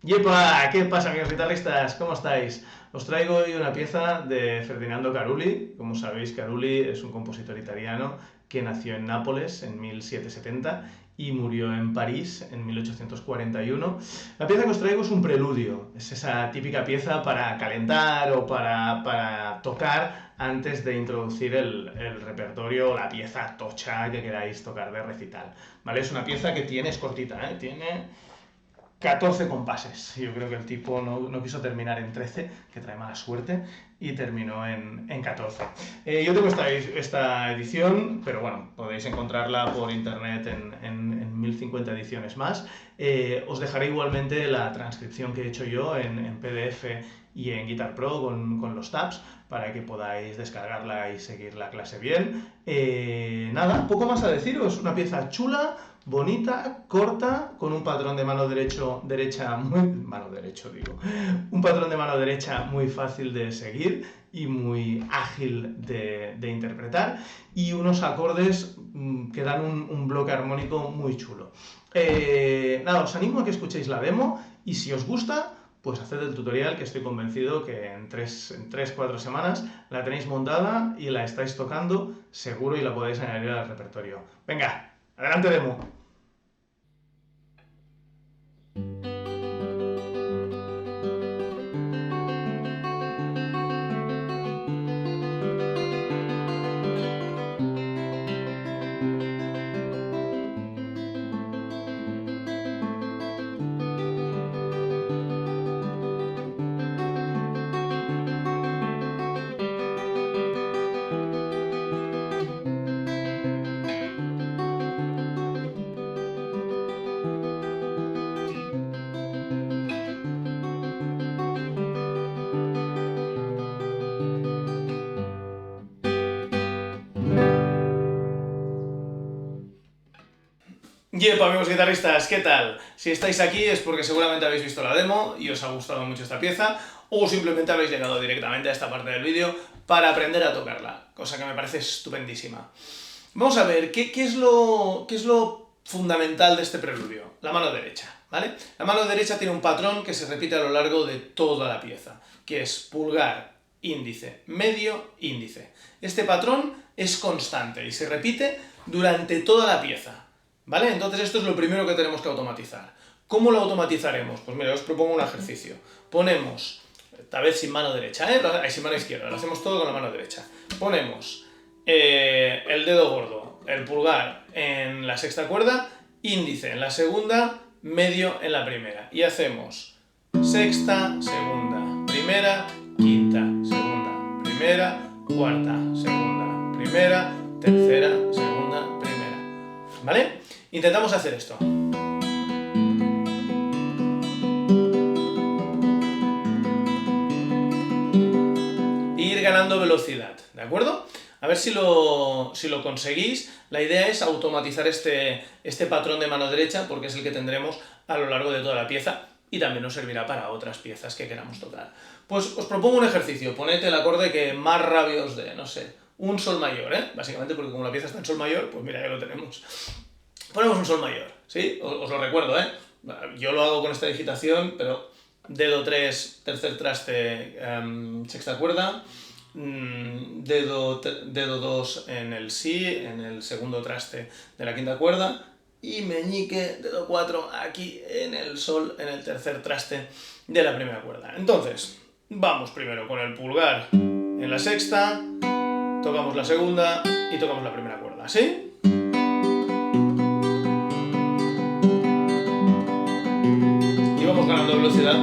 ¡Yepa! ¿Qué pasa, amigos guitarristas? ¿Cómo estáis? Os traigo hoy una pieza de Ferdinando Carulli. Como sabéis, Carulli es un compositor italiano que nació en Nápoles en 1770 y murió en París en 1841. La pieza que os traigo es un preludio. Es esa típica pieza para calentar o para tocar antes de introducir el repertorio o la pieza tocha que queráis tocar de recital. ¿Vale? Es una pieza que tiene, es cortita, ¿eh? Tiene 14 compases. Yo creo que el tipo no quiso terminar en 13, que trae mala suerte, y terminó en 14. Yo tengo esta edición, pero bueno, podéis encontrarla por internet en 1050 ediciones más. Os dejaré igualmente la transcripción que he hecho yo en PDF y en Guitar Pro con los tabs para que podáis descargarla y seguir la clase bien. Nada, poco más a deciros. Una pieza chula, bonita, corta, con un patrón de derecha un patrón de mano derecha muy fácil de seguir y muy ágil de interpretar, y unos acordes que dan un bloque armónico muy chulo. Nada, os animo a que escuchéis la demo y si os gusta, pues haced el tutorial, que estoy convencido que en 3-4 semanas la tenéis montada y la estáis tocando seguro y la podéis añadir al repertorio. Venga, adelante demo. Yep, amigos guitarristas, ¿qué tal? Si estáis aquí es porque seguramente habéis visto la demo y os ha gustado mucho esta pieza, o simplemente habéis llegado directamente a esta parte del vídeo para aprender a tocarla, cosa que me parece estupendísima. Vamos a ver, ¿qué es lo fundamental de este preludio? La mano derecha, ¿vale? La mano derecha tiene un patrón que se repite a lo largo de toda la pieza, que es pulgar, índice, medio, índice. Este patrón es constante y se repite durante toda la pieza, ¿vale? Entonces esto es lo primero que tenemos que automatizar. ¿Cómo lo automatizaremos? Pues mira, os propongo un ejercicio. Ponemos, esta vez sin mano derecha, sin mano izquierda, lo hacemos todo con la mano derecha. Ponemos el dedo gordo, el pulgar en la sexta cuerda, índice en la segunda, medio en la primera. Y hacemos sexta, segunda, primera, quinta, segunda, primera, cuarta, segunda, primera, tercera, segunda, primera. ¿Vale? Intentamos hacer esto. E ir ganando velocidad, ¿de acuerdo? A ver si lo conseguís. La idea es automatizar este patrón de mano derecha porque es el que tendremos a lo largo de toda la pieza y también nos servirá para otras piezas que queramos tocar. Pues os propongo un ejercicio. Poned el acorde que más rabia os dé, no sé, un sol mayor, ¿eh? Básicamente porque como la pieza está en sol mayor, pues mira, ya lo tenemos. Ponemos un sol mayor, ¿sí? Os lo recuerdo, ¿eh? Yo lo hago con esta digitación, pero dedo 3, tercer traste, sexta cuerda, dedo 2 en el si, en el segundo traste de la quinta cuerda, y meñique, dedo 4 aquí en el sol, en el tercer traste de la primera cuerda. Entonces, vamos primero con el pulgar en la sexta, tocamos la segunda y tocamos la primera cuerda, ¿sí? Vamos ganando velocidad.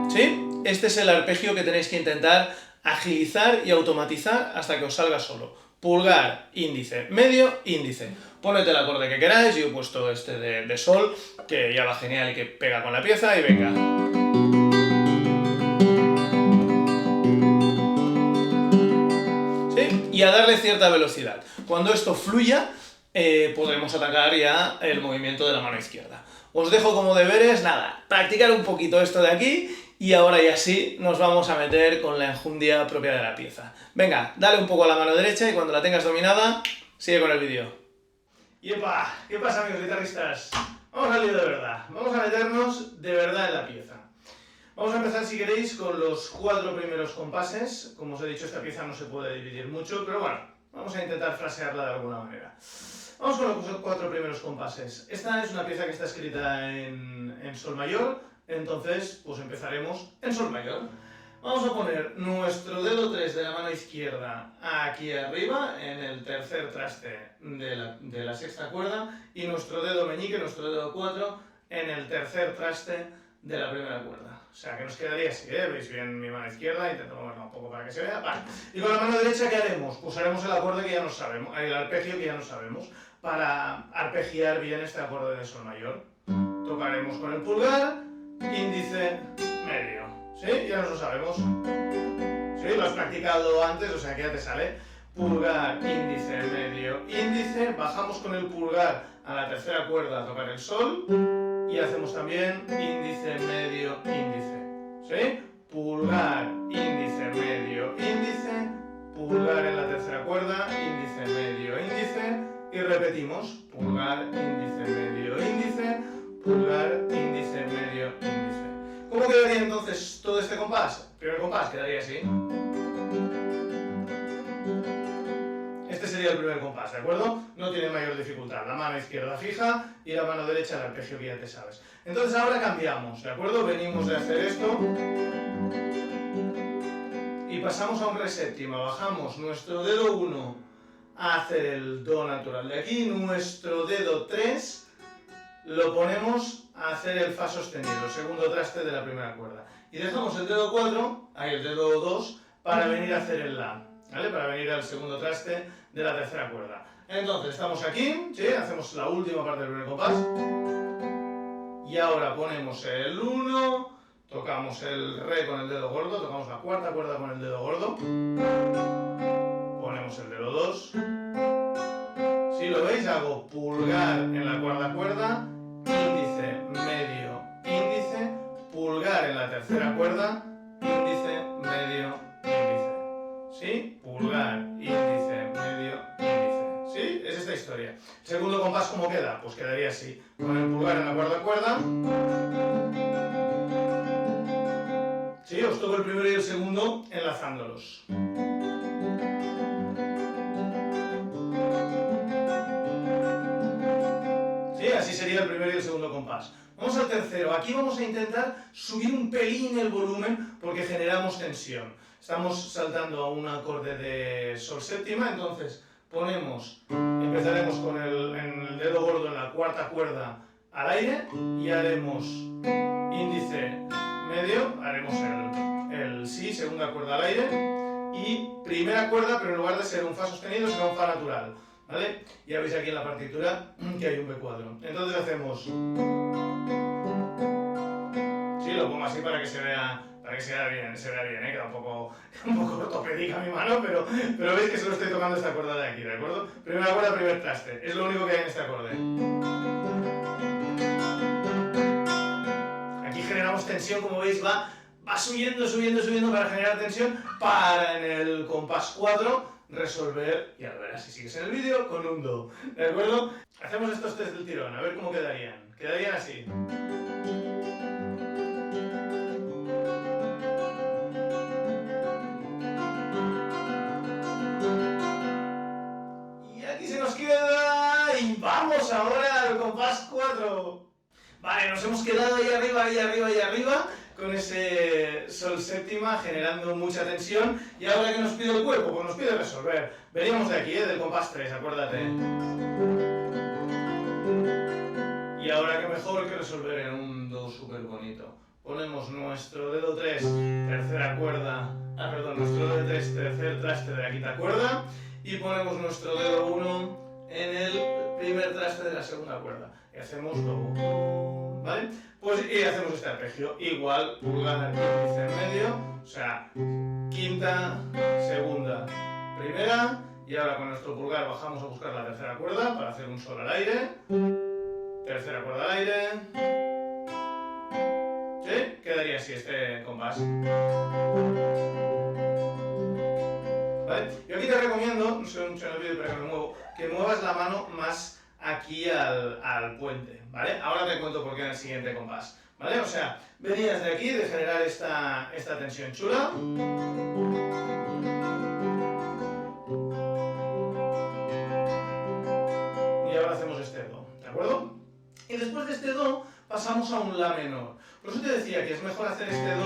¿Sí? Este es el arpegio que tenéis que intentar agilizar y automatizar hasta que os salga solo. Pulgar, índice, medio, índice. Poned el acorde que queráis, yo he puesto este de sol, que ya va genial y que pega con la pieza, y venga. ¿Sí? Y a darle cierta velocidad. Cuando esto fluya, podremos atacar ya el movimiento de la mano izquierda. Os dejo como deberes, nada, practicar un poquito esto de aquí y ahora ya sí nos vamos a meter con la enjundia propia de la pieza. Venga, dale un poco a la mano derecha y cuando la tengas dominada, sigue con el vídeo. ¡Yepa! ¿Qué pasa, amigos guitarristas? Vamos al lío de verdad. Vamos a meternos de verdad en la pieza. Vamos a empezar, si queréis, con los 4 primeros compases. Como os he dicho, esta pieza no se puede dividir mucho, pero bueno, vamos a intentar frasearla de alguna manera. Vamos con los 4 primeros compases. Esta es una pieza que está escrita en sol mayor, entonces pues empezaremos en sol mayor. Vamos a poner nuestro dedo 3 de la mano izquierda aquí arriba, en el tercer traste de la sexta cuerda, y nuestro dedo meñique, nuestro dedo 4, en el tercer traste de la primera cuerda. O sea, que nos quedaría así, ¿eh? Veis bien mi mano izquierda, intento moverla un poco para que se vea. Vale. Y con la mano derecha, ¿qué haremos? Pues haremos el acorde que ya no sabemos, el arpegio que ya no sabemos, para arpegiar bien este acorde de sol mayor. Tocaremos con el pulgar, índice, medio. ¿Sí? Ya nos lo sabemos. ¿Sí? Lo has practicado antes, o sea que ya te sale. Pulgar, índice, medio, índice. Bajamos con el pulgar a la tercera cuerda a tocar el sol. Y hacemos también índice, medio, índice. ¿Sí? Pulgar, índice, medio, índice. Pulgar en la tercera cuerda, índice, medio, índice. Y repetimos. Pulgar, índice, medio, índice. Pulgar, índice, medio, índice. ¿Cómo quedaría entonces todo este compás? El primer compás quedaría así. Este sería el primer compás, ¿de acuerdo? No tiene mayor dificultad. La mano izquierda fija y la mano derecha el arpegio que ya te sabes. Entonces ahora cambiamos, ¿de acuerdo? Venimos de hacer esto y pasamos a un re séptima. Bajamos nuestro dedo 1 a hacer el do natural de aquí. Nuestro dedo 3 lo ponemos a hacer el fa sostenido, segundo traste de la primera cuerda. Y dejamos el dedo 4, ahí el dedo 2, para venir a hacer el la, ¿vale? Para venir al segundo traste de la tercera cuerda. Entonces estamos aquí, ¿sí? Hacemos la última parte del primer compás. Y ahora ponemos el 1, tocamos el re con el dedo gordo, tocamos la cuarta cuerda con el dedo gordo. Ponemos el dedo 2. Si lo veis, hago pulgar en la cuarta cuerda, índice, medio, índice, pulgar en la tercera cuerda, índice, medio, índice. ¿Sí? Pulgar, índice, medio, índice. ¿Sí? Es esta historia. Segundo compás, ¿cómo queda? Pues quedaría así. Con el pulgar en la cuarta cuerda. ¿Sí? Os toco el primero y el segundo enlazándolos. Así sería el primero y el segundo compás. Vamos al tercero. Aquí vamos a intentar subir un pelín el volumen porque generamos tensión. Estamos saltando a un acorde de sol séptima, entonces empezaremos con el dedo gordo en la cuarta cuerda al aire y haremos índice medio, haremos el si, segunda cuerda al aire y primera cuerda, pero en lugar de ser un fa sostenido será un fa natural. ¿Vale? Ya veis aquí en la partitura que hay un B cuadro. Entonces hacemos... Sí, lo pongo así para que se vea bien, ¿eh? Queda un poco ortopédica mi mano, pero veis que solo estoy tocando esta cuerda de aquí, ¿de acuerdo? Primera cuerda, primer traste. Es lo único que hay en este acorde. Aquí generamos tensión, como veis, va subiendo para generar tensión para en el compás 4 resolver, y a ver si sigues en el vídeo, con un do, ¿de acuerdo? Hacemos estos tres del tirón, a ver cómo quedarían. Quedarían así. Y aquí se nos queda, y vamos ahora al compás 4. Vale, nos hemos quedado ahí arriba, con ese sol séptima generando mucha tensión. ¿Y ahora qué nos pide el cuerpo? Pues nos pide resolver. Veníamos de aquí, del compás 3, acuérdate. Y ahora qué mejor que resolver en un do súper bonito. Ponemos nuestro dedo 3, tercera cuerda, nuestro dedo 3, tercer traste de la quinta cuerda, y ponemos nuestro dedo 1 en el primer traste de la segunda cuerda. Y hacemos do, ¿vale? Pues y hacemos este arpegio, igual, pulgar, índice, medio, o sea, quinta, segunda, primera, y ahora con nuestro pulgar bajamos a buscar la tercera cuerda para hacer un sol al aire, tercera cuerda al aire, ¿sí? Quedaría así este compás. ¿Vale? Yo aquí te recomiendo, no sé mucho en el vídeo pero que me muevo, que muevas la mano más aquí al puente, ¿vale? Ahora te cuento por qué en el siguiente compás, ¿vale? O sea, venías de aquí, de generar esta tensión chula. Y ahora hacemos este do, ¿de acuerdo? Y después de este do pasamos a un la menor. Por eso te decía que es mejor hacer este do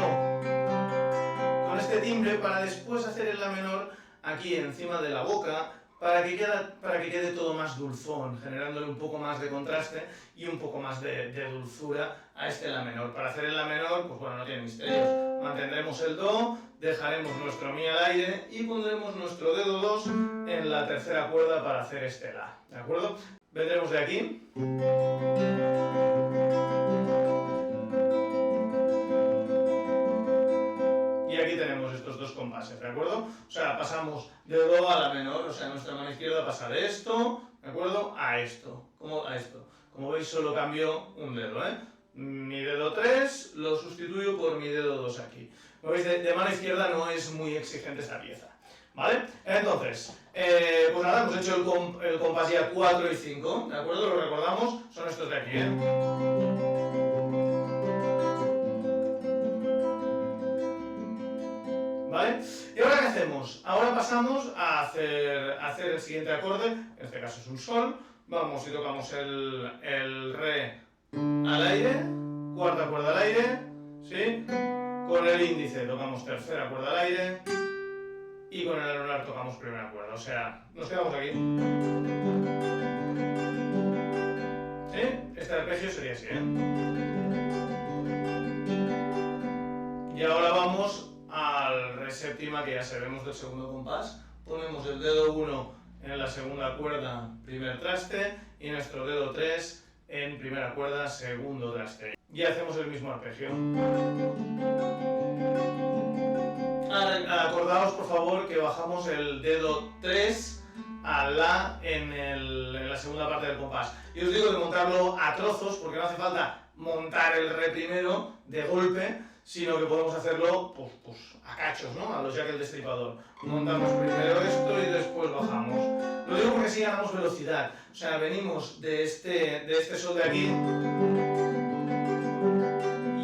con este timbre para después hacer el la menor aquí encima de la boca, para que quede todo más dulzón, generándole un poco más de contraste y un poco más de dulzura a este la menor. Para hacer el la menor, pues bueno, no tiene misterios. Mantendremos el do, dejaremos nuestro mi al aire y pondremos nuestro dedo 2 en la tercera cuerda para hacer este la, ¿de acuerdo? Vendremos de aquí. Y aquí tenemos estos dos compases, ¿de acuerdo? O sea, pasamos de do a la menor, o sea, nuestra mano izquierda pasa de esto, ¿de acuerdo? A esto, a esto. Como veis, solo cambio un dedo, ¿eh? Mi dedo 3 lo sustituyo por mi dedo 2 aquí. Como veis, de mano izquierda no es muy exigente esta pieza, ¿vale? Entonces, pues nada, hemos hecho el compás ya 4 y 5, ¿de acuerdo? Lo recordamos, son estos de aquí, ¿eh? ¿Vale? ¿Y ahora qué hacemos? Ahora pasamos a hacer el siguiente acorde, en este caso es un sol. Vamos y tocamos el re al aire, cuarta cuerda al aire, ¿sí? Con el índice tocamos tercera cuerda al aire y con el anular tocamos primera cuerda, o sea, nos quedamos aquí. ¿Sí? Este arpegio sería así, ¿eh? Y ahora vamos al re séptima, que ya sabemos del segundo compás. Ponemos el dedo 1 en la segunda cuerda, primer traste, y nuestro dedo 3 en primera cuerda, segundo traste. Y hacemos el mismo arpegio. Acordaos, por favor, que bajamos el dedo 3 a la en la segunda parte del compás. Y os digo de montarlo a trozos, porque no hace falta montar el re primero de golpe, sino que podemos hacerlo pues a cachos, ¿no? A los Jack el Destripador. Montamos primero esto y después bajamos. Lo digo porque así ganamos velocidad. O sea, venimos de este sol de aquí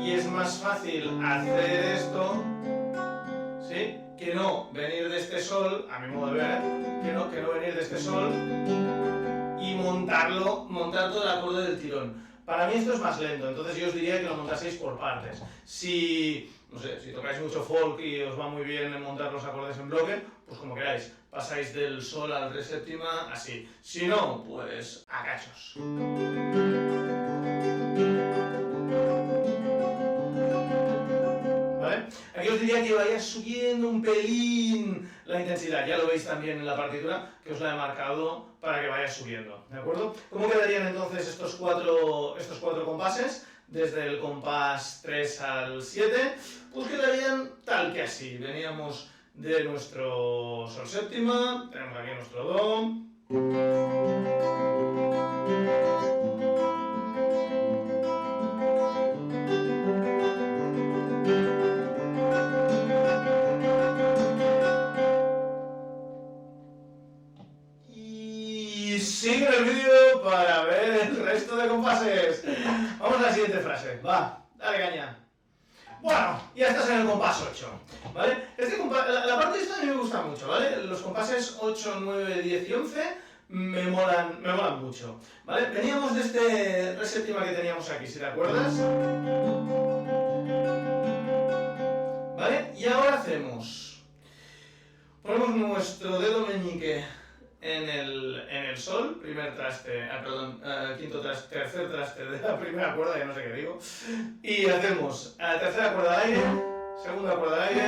y es más fácil hacer esto, ¿sí? Que no venir de este sol, a mi modo de ver, que no venir de este sol y montar todo el acorde del tirón. Para mí esto es más lento, entonces yo os diría que lo montaseis por partes. Si tocáis mucho folk y os va muy bien en montar los acordes en bloque, pues como queráis, pasáis del sol al re séptima así. Si no, pues a cachos. ¿Vale? Aquí os diría que vaya subiendo un pelín la intensidad, ya lo veis también en la partitura, que os la he marcado para que vaya subiendo, ¿de acuerdo? ¿Cómo quedarían entonces estos cuatro compases? Desde el compás 3 al 7, pues quedarían tal que así. Veníamos de nuestro sol séptima, tenemos aquí nuestro do. Sigue el vídeo para ver el resto de compases. Vamos a la siguiente frase. Va, dale caña. Bueno, ya estás en el compás 8, ¿vale? La parte de esta a mí me gusta mucho, ¿vale? Los compases 8, 9, 10 y 11 me molan mucho, ¿vale? Veníamos de este re séptima que teníamos aquí, si te acuerdas. ¿Vale? Y ahora ponemos nuestro dedo meñique en el sol, primer traste, tercer traste de la primera cuerda, ya no sé qué digo, y hacemos tercera cuerda al aire, segunda cuerda al aire,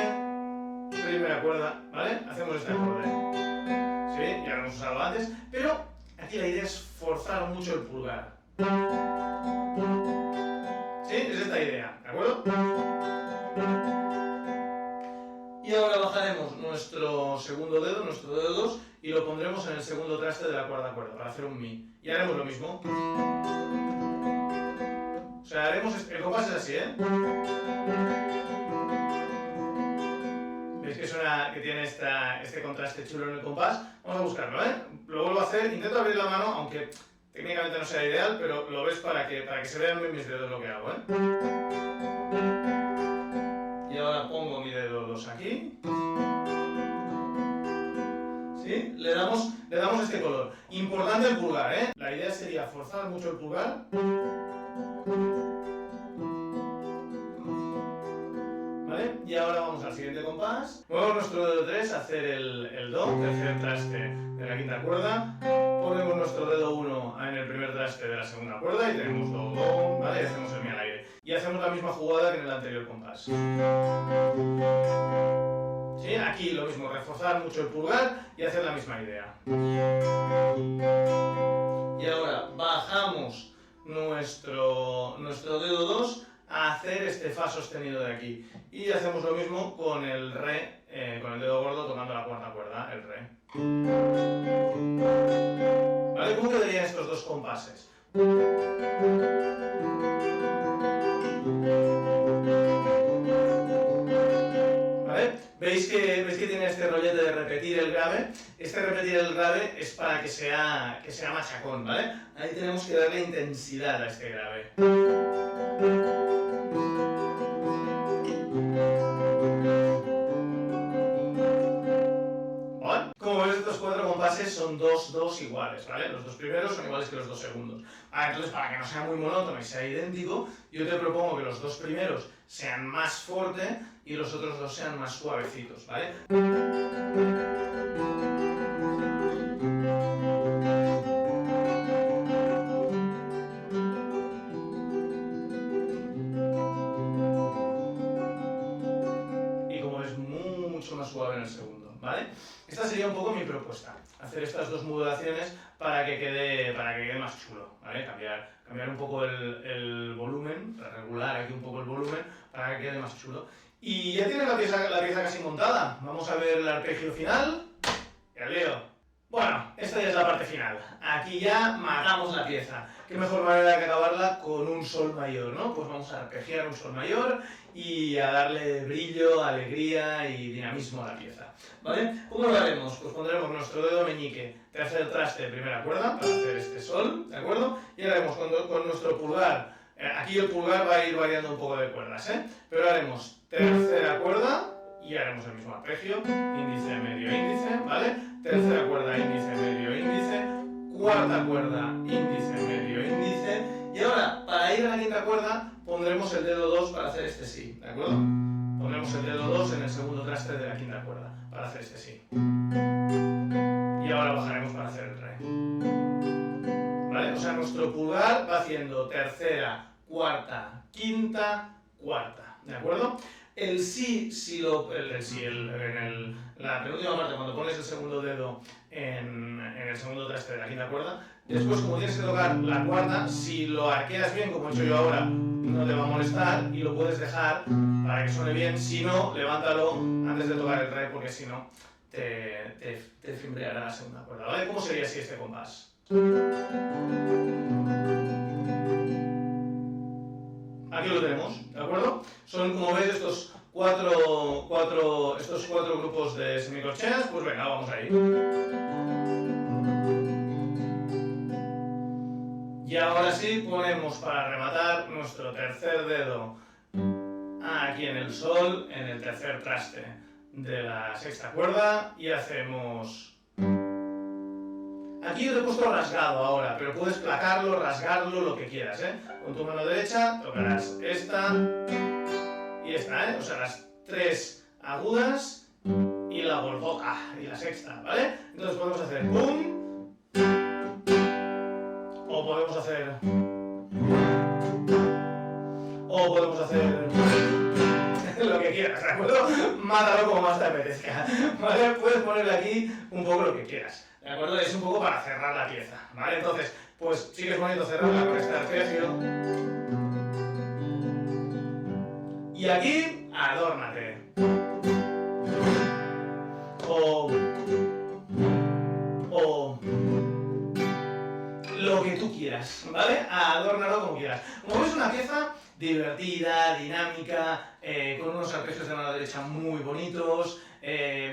primera cuerda, ¿vale? Hacemos este acorde, ¿sí? Ya lo hemos usado antes, pero aquí la idea es forzar mucho el pulgar, ¿sí? Es esta idea, ¿de acuerdo? Y ahora bajaremos nuestro segundo dedo, nuestro dedo 2, y lo pondremos en el segundo traste de la cuarta cuerda para hacer un mi. Y haremos lo mismo. O sea, el compás es así, ¿eh? ¿Veis que tiene este contraste chulo en el compás? Vamos a buscarlo, ¿eh? Lo vuelvo a hacer, intento abrir la mano, aunque Técnicamente no será ideal, pero lo ves para que se vean bien mis dedos lo que hago, ¿eh? Y ahora pongo mi dedo 2 aquí. ¿Sí? Le damos este color. Importante el pulgar, ¿eh? La idea sería forzar mucho el pulgar. ¿Vale? Y ahora vamos al siguiente compás. Movemos nuestro dedo 3 a hacer el Do, tercer traste de la quinta cuerda. Ponemos nuestro dedo 1 en el primer traste de la segunda cuerda y tenemos Do, Do, ¿vale? Y hacemos el Mi al aire. Y hacemos la misma jugada que en el anterior compás. ¿Sí? Aquí lo mismo, reforzar mucho el pulgar y hacer la misma idea. Y ahora bajamos nuestro dedo 2 a hacer este Fa sostenido de aquí. Y hacemos lo mismo con el Re, con el dedo gordo tocando la cuarta cuerda, el Re. ¿Vale? ¿Cómo quedarían estos dos compases? ¿Vale? ¿Veis que tiene este rollete de repetir el grave? Este repetir el grave es para que sea machacón, ¿vale? Ahí tenemos que darle intensidad a este grave. ¿Vale? Como veis, estos 4 compases son dos iguales, ¿vale? Los 2 primeros son iguales que los 2 segundos. Entonces, para que no sea muy monótono y sea idéntico, yo te propongo que los 2 primeros sean más fuerte y los otros 2 sean más suavecitos, ¿vale? Y como ves, mucho más suave en el segundo, ¿vale? Esta sería un poco mi propuesta, hacer estas 2 modulaciones para que quede más chulo, ¿vale? Cambiar un poco el volumen, regular aquí un poco el volumen para que quede más chulo. Y ya tienes la pieza casi montada. Vamos a ver el arpegio final y al lío. Bueno, esta ya es la parte final. Aquí ya matamos la pieza. Qué mejor manera que acabarla con un sol mayor, ¿no? Pues vamos a arpegiar un sol mayor y a darle brillo, alegría y dinamismo a la pieza, ¿vale? ¿Cómo lo haremos? Pues pondremos nuestro dedo meñique, tercer traste de primera cuerda, para hacer este sol, ¿de acuerdo? Y haremos con nuestro pulgar, aquí el pulgar va a ir variando un poco de cuerdas, ¿eh? Pero haremos tercera cuerda y haremos el mismo arpegio, índice, medio, índice, ¿vale? Tercera cuerda, índice, medio, índice, cuarta cuerda, índice, medio, índice, y ahora, para ir a la quinta cuerda, pondremos el dedo 2 para hacer este Si, ¿de acuerdo? Pondremos el dedo 2 en el segundo traste de la quinta cuerda, para hacer este Si. Y ahora bajaremos para hacer el Re. ¿Vale? O sea, nuestro pulgar va haciendo tercera, cuarta, quinta, cuarta, ¿de acuerdo? El Si, la penúltima parte, cuando pones el segundo dedo en el segundo traste de la quinta cuerda, después, como tienes que tocar la cuarta, si lo arqueas bien, como he hecho yo ahora, no te va a molestar y lo puedes dejar para que suene bien. Si no, levántalo antes de tocar el Re, porque si no, te fimbreará la segunda cuerda, ¿vale? ¿Cómo sería así este compás? Aquí lo tenemos, ¿de acuerdo? Son, como veis, estos cuatro grupos de semicorcheas. Pues venga, vamos ahí. Y ahora sí ponemos para rematar nuestro tercer dedo aquí en el sol, en el tercer traste de la sexta cuerda y hacemos... Aquí yo te he puesto rasgado ahora, pero puedes placarlo, rasgarlo, lo que quieras, ¿eh? Con tu mano derecha tocarás esta y esta, ¿eh? O sea, las 3 agudas y la borboca y la sexta, ¿vale? Entonces podemos hacer pum, o podemos hacer lo que quieras, ¿de acuerdo? Mátalo como más te apetezca, ¿vale? Puedes ponerle aquí un poco lo que quieras, ¿de acuerdo? Es un poco para cerrar la pieza, ¿vale? Entonces, pues sigues poniendo cerrarla con este arpegio. Y aquí, adórnate. O lo que tú quieras, ¿vale? Adórnalo como quieras. Como ves, una pieza divertida, dinámica, con unos arpegios de mano derecha muy bonitos,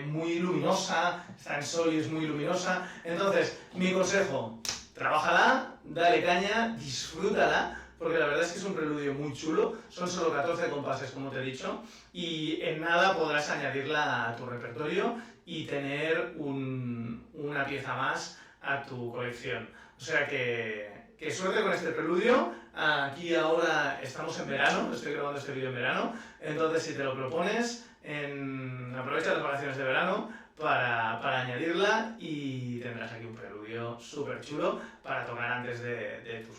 muy luminosa, está en sol y es muy luminosa. Entonces, mi consejo, trabájala dale caña, disfrútala, porque la verdad es que es un preludio muy chulo, son solo 14 compases como te he dicho, y en nada podrás añadirla a tu repertorio y tener una pieza más a tu colección. O sea que suerte con este preludio. Aquí ahora estamos en verano, estoy grabando este vídeo en verano, entonces si te lo propones, aprovecha las vacaciones de verano para añadirla y tendrás aquí un preludio súper chulo para tocar antes de tus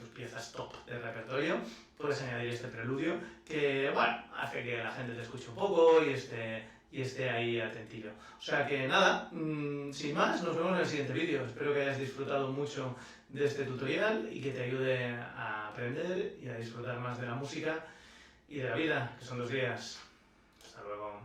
piezas top del repertorio. Puedes añadir este preludio que, bueno, hace que la gente te escuche un poco y esté ahí atentillo. O sea que nada, sin más, nos vemos en el siguiente vídeo. Espero que hayas disfrutado mucho de este tutorial y que te ayude a aprender y a disfrutar más de la música y de la vida, que son 2 días. Hasta luego.